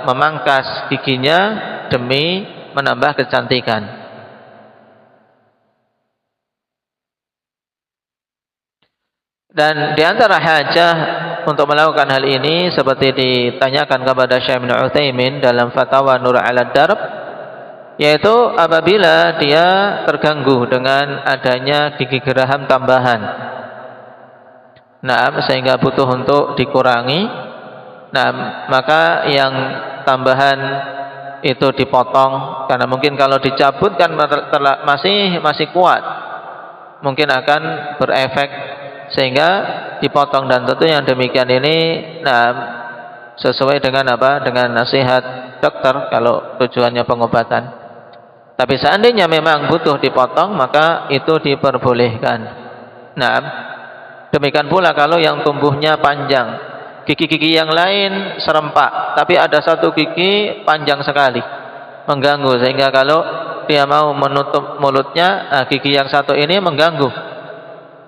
memangkas giginya demi menambah kecantikan. Dan diantara hajah untuk melakukan hal ini seperti ditanyakan kepada Syekh Ibnu Utsaimin dalam Fatwa Nur 'ala Darb, yaitu apabila dia terganggu dengan adanya gigi geraham tambahan, sehingga butuh untuk dikurangi, maka yang tambahan itu dipotong, karena mungkin kalau dicabut kan masih kuat, mungkin akan berefek, sehingga dipotong. Dan tentu yang demikian ini sesuai dengan apa? Dengan nasihat dokter kalau tujuannya pengobatan. Tapi seandainya memang butuh dipotong, maka itu diperbolehkan. Demikian pula kalau yang tumbuhnya panjang, gigi-gigi yang lain serempak, tapi ada satu gigi panjang sekali, mengganggu, sehingga kalau dia mau menutup mulutnya, gigi yang satu ini mengganggu,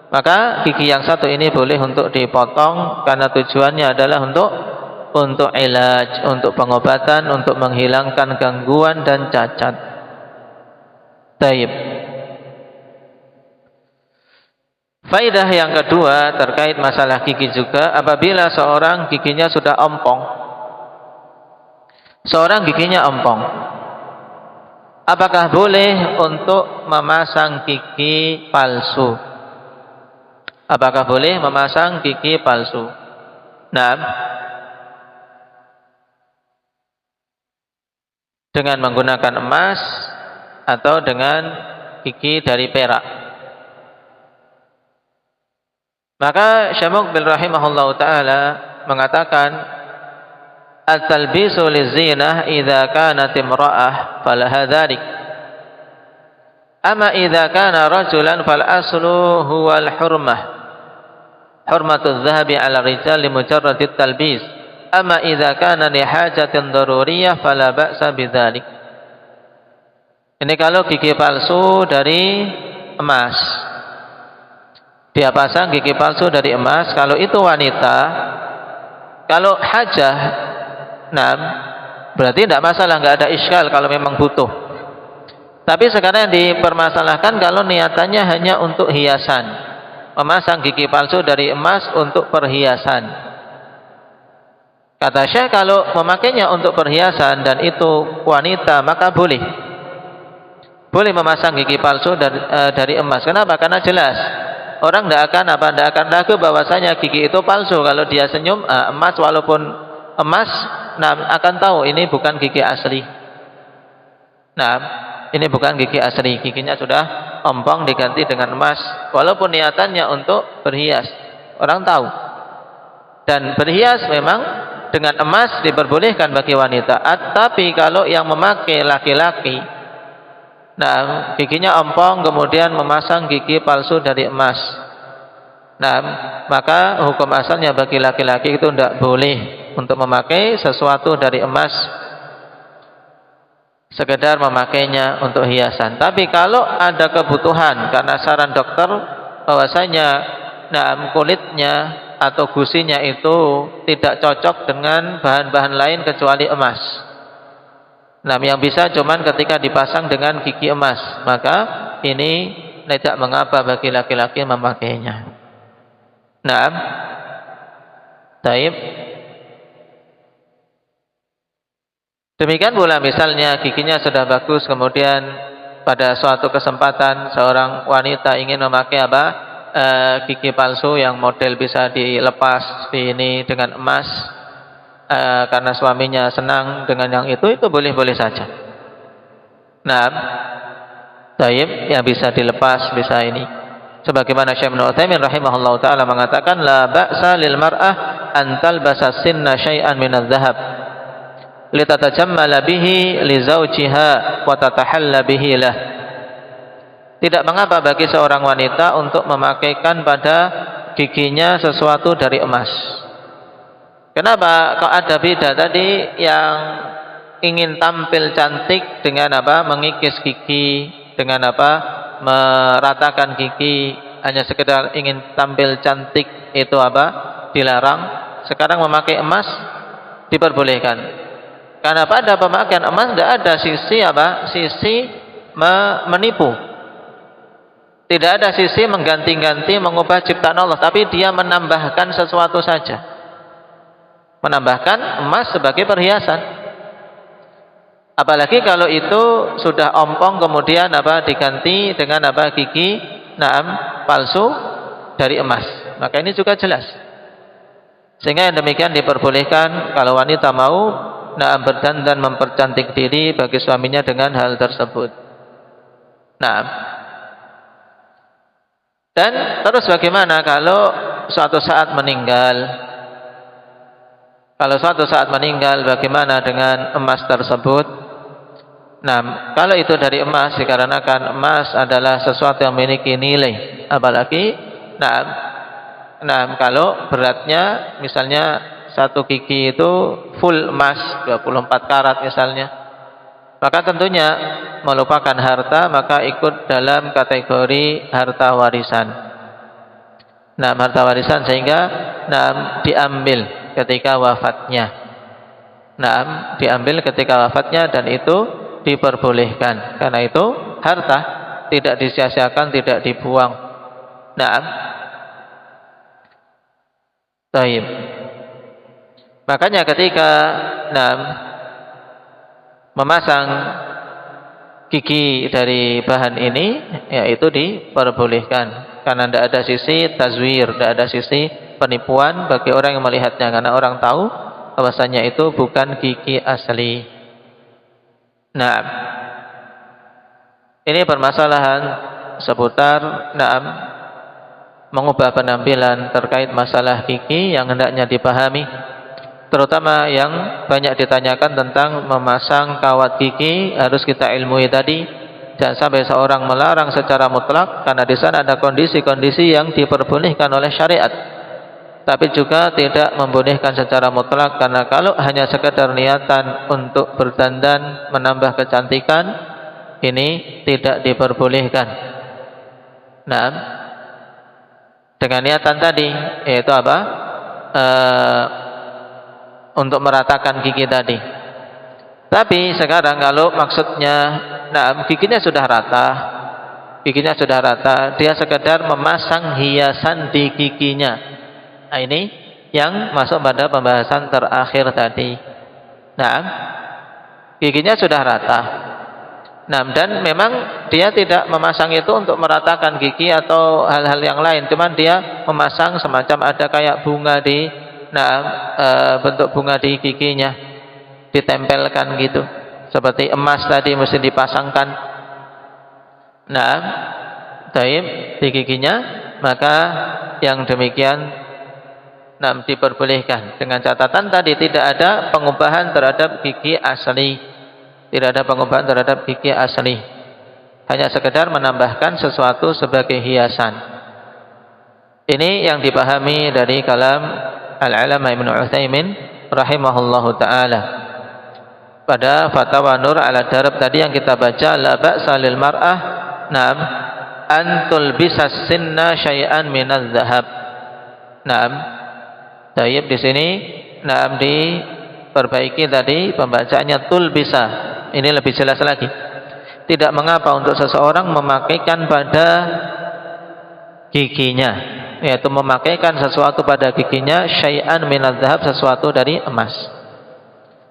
maka gigi yang satu ini boleh untuk dipotong, karena tujuannya adalah untuk ilaj, untuk pengobatan, untuk menghilangkan gangguan dan cacat. Taib. Faidah yang kedua terkait masalah gigi juga, apabila seorang giginya sudah ompong, apakah boleh untuk memasang gigi palsu? Apakah boleh memasang gigi palsu? Dengan menggunakan emas atau dengan gigi dari perak. Maka Syekh Muqbil rahimahullahu taala mengatakan, at-talbisu lizinah idza kanat imra'ah falaha dzalik. Amma idza kana rajulan fal aslu huwa al-hurmah. Hurmatu adh-dhahabi 'ala rijal li mujarrad at-talbis. Amma idza kana li hajatin daruriyah fala ba'sa bidzalik. Ini kalau gigi palsu dari emas. Dia pasang gigi palsu dari emas, kalau itu wanita, kalau hajah, berarti tidak masalah, nggak ada iskal kalau memang butuh. Tapi sekarang yang dipermasalahkan kalau niatannya hanya untuk hiasan, memasang gigi palsu dari emas untuk perhiasan. Kata Syekh, kalau memakainya untuk perhiasan dan itu wanita, maka boleh memasang gigi palsu dari emas. Kenapa? Karena jelas orang tidak akan ragu bahwasanya gigi itu palsu. Kalau dia senyum emas, walaupun emas, akan tahu ini bukan gigi asli. Ini bukan gigi asli, giginya sudah ompong diganti dengan emas, walaupun niatannya untuk berhias, orang tahu. Dan berhias memang dengan emas diperbolehkan bagi wanita. Tapi kalau yang memakai laki-laki, Nah, giginya ompong kemudian memasang gigi palsu dari emas. Nah, maka hukum asalnya bagi laki-laki itu tidak boleh untuk memakai sesuatu dari emas, sekedar memakainya untuk hiasan. Tapi kalau ada kebutuhan karena saran dokter bahwasanya kulitnya atau gusinya itu tidak cocok dengan bahan-bahan lain kecuali emas. Nah, yang bisa cuman ketika dipasang dengan gigi emas, maka ini tidak mengapa bagi laki-laki memakainya. Nah, taib. Demikian pula misalnya giginya sudah bagus, kemudian pada suatu kesempatan seorang wanita ingin memakai gigi palsu yang model bisa dilepas ini dengan emas, karena suaminya senang dengan yang itu boleh-boleh saja. Nah, taib, yang bisa dilepas, bisa ini. Sebagaimana Syekh Ibnu Utsaimin rahimahullahu taala mengatakan, la ba'sa lil mar'ah an talbasa sinna syai'an min adh-dhahab litatajammala bihi li zawjiha wa tatahalla bihi lah. Tidak mengapa bagi seorang wanita untuk memakaikan pada giginya sesuatu dari emas. Kenapa kok ada beda tadi yang ingin tampil cantik dengan mengikis gigi, dengan meratakan gigi, hanya sekedar ingin tampil cantik itu dilarang. Sekarang memakai emas diperbolehkan. Karena pada pemakaian emas tidak ada sisi menipu. Tidak ada sisi mengganti-ganti, mengubah ciptaan Allah, tapi dia menambahkan sesuatu saja. Menambahkan emas sebagai perhiasan. Apalagi kalau itu sudah ompong kemudian diganti dengan gigi palsu dari emas, maka ini juga jelas. Sehingga yang demikian diperbolehkan kalau wanita mau berdandan mempercantik diri bagi suaminya dengan hal tersebut. Dan terus bagaimana kalau suatu saat meninggal? Kalau suatu saat meninggal, bagaimana dengan emas tersebut? Nah, kalau itu dari emas, dikarenakan emas adalah sesuatu yang memiliki nilai. Apalagi, kalau beratnya, misalnya satu gigi itu full emas, 24 karat misalnya, maka tentunya melupakan harta, maka ikut dalam kategori harta warisan. Harta warisan sehingga diambil ketika wafatnya. Diambil ketika wafatnya dan itu diperbolehkan. Karena itu harta tidak disia-siakan, tidak dibuang. Taib. Makanya ketika memasang gigi dari bahan ini, yaitu diperbolehkan. Karena tidak ada sisi tazwir, tidak ada sisi penipuan bagi orang yang melihatnya, karena orang tahu bahwasanya itu bukan gigi asli. Ini permasalahan seputar mengubah penampilan terkait masalah gigi yang hendaknya dipahami, terutama yang banyak ditanyakan tentang memasang kawat gigi. Harus kita ilmui tadi. Jangan sampai seorang melarang secara mutlak, karena di sana ada kondisi-kondisi yang diperbolehkan oleh syariat, tapi juga tidak membolehkan secara mutlak. Karena kalau hanya sekedar niatan untuk berdandan menambah kecantikan, ini tidak diperbolehkan. Dengan niatan tadi, yaitu untuk meratakan gigi tadi. Tapi sekarang kalau maksudnya giginya sudah rata, dia sekedar memasang hiasan di giginya. Ini yang masuk pada pembahasan terakhir tadi. Giginya sudah rata. Dan memang dia tidak memasang itu untuk meratakan gigi atau hal-hal yang lain. Cuman dia memasang semacam ada kayak bunga bentuk bunga di giginya, ditempelkan gitu. Seperti emas tadi mesti dipasangkan. Taib di giginya, maka yang demikian diperbolehkan. Dengan catatan tadi tidak ada pengubahan terhadap gigi asli. Tidak ada pengubahan terhadap gigi asli. hanya sekedar menambahkan sesuatu sebagai hiasan. Ini yang dipahami dari kalam Al-Allamah Ibnu Utsaimin rahimahullahu taala. Pada Fatwa Nur ala Darab tadi yang kita baca, la ba'sa lil mar'ah na'am antul bisas sinna syai'an minaz zahab. Na'am. Tayyib di sini na'am diperbaiki tadi pembacaannya tul bisa. Ini lebih jelas lagi. Tidak mengapa untuk seseorang memakaikan pada giginya, yaitu memakaikan sesuatu pada giginya syai'an minaz zahab, sesuatu dari emas.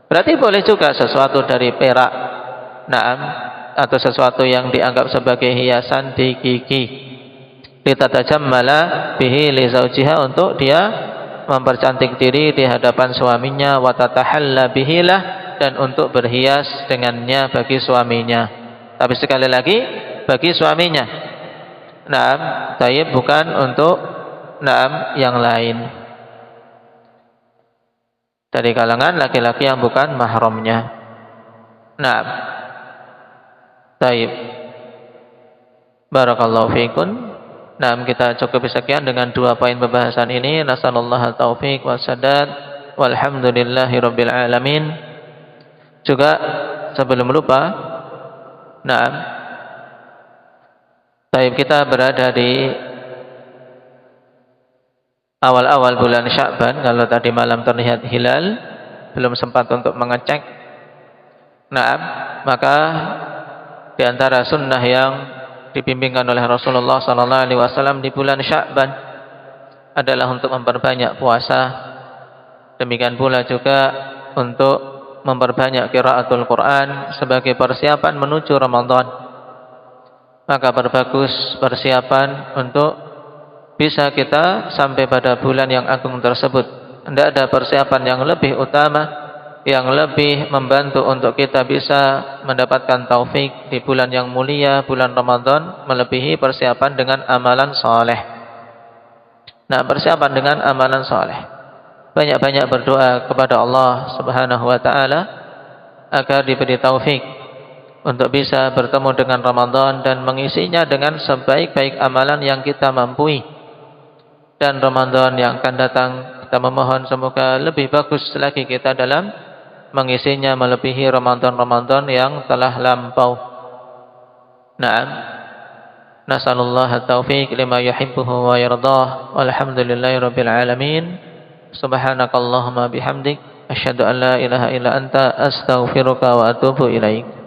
Berarti boleh juga sesuatu dari perak, na'am, atau sesuatu yang dianggap sebagai hiasan di gigi. Litatajammala bihi li zaujiha, untuk dia mempercantik diri di hadapan suaminya, wa tatahalla bihilah, dan untuk berhias dengannya bagi suaminya. Tapi sekali lagi bagi suaminya. Na'am, tayyib, bukan untuk na'am yang lain. Dari kalangan laki-laki yang bukan mahramnya. Nah, taib. Barakallahu fiikun. Nah, kita cukup sekian dengan 2 poin pembahasan ini. Nasallallahu taufiq wassadad. Walhamdulillahi rabbil alamin. Juga sebelum lupa, nah, taib, kita berada di awal-awal bulan Sya'ban. Kalau tadi malam terlihat hilal, belum sempat untuk mengecek. Nah, maka di antara sunnah yang dibimbingkan oleh Rasulullah SAW di bulan Sya'ban adalah untuk memperbanyak puasa. Demikian pula juga untuk memperbanyak qiraatul Quran sebagai persiapan menuju Ramadan. Maka berbagus persiapan untuk bisa kita sampai pada bulan yang agung tersebut. Tidak ada persiapan yang lebih utama, yang lebih membantu untuk kita bisa mendapatkan taufik di bulan yang mulia, bulan Ramadan, melebihi persiapan dengan amalan soleh. Nah, persiapan dengan amalan soleh, banyak-banyak berdoa kepada Allah Subhanahu wa ta'ala agar diberi taufik untuk bisa bertemu dengan Ramadan dan mengisinya dengan sebaik-baik amalan yang kita mampu. Dan Ramadan yang akan datang, kita memohon semoga lebih bagus lagi kita dalam mengisinya, melebihi Ramadan-Ramadan yang telah lampau. Naam. Nasallallahu taufiq lima yuhibbuhu wa yardah. Walhamdulillahi rabbil alamin. Subhanakallahumma bihamdik, asyhadu an la ilaha illa anta, astaghfiruka wa atubu ilaik.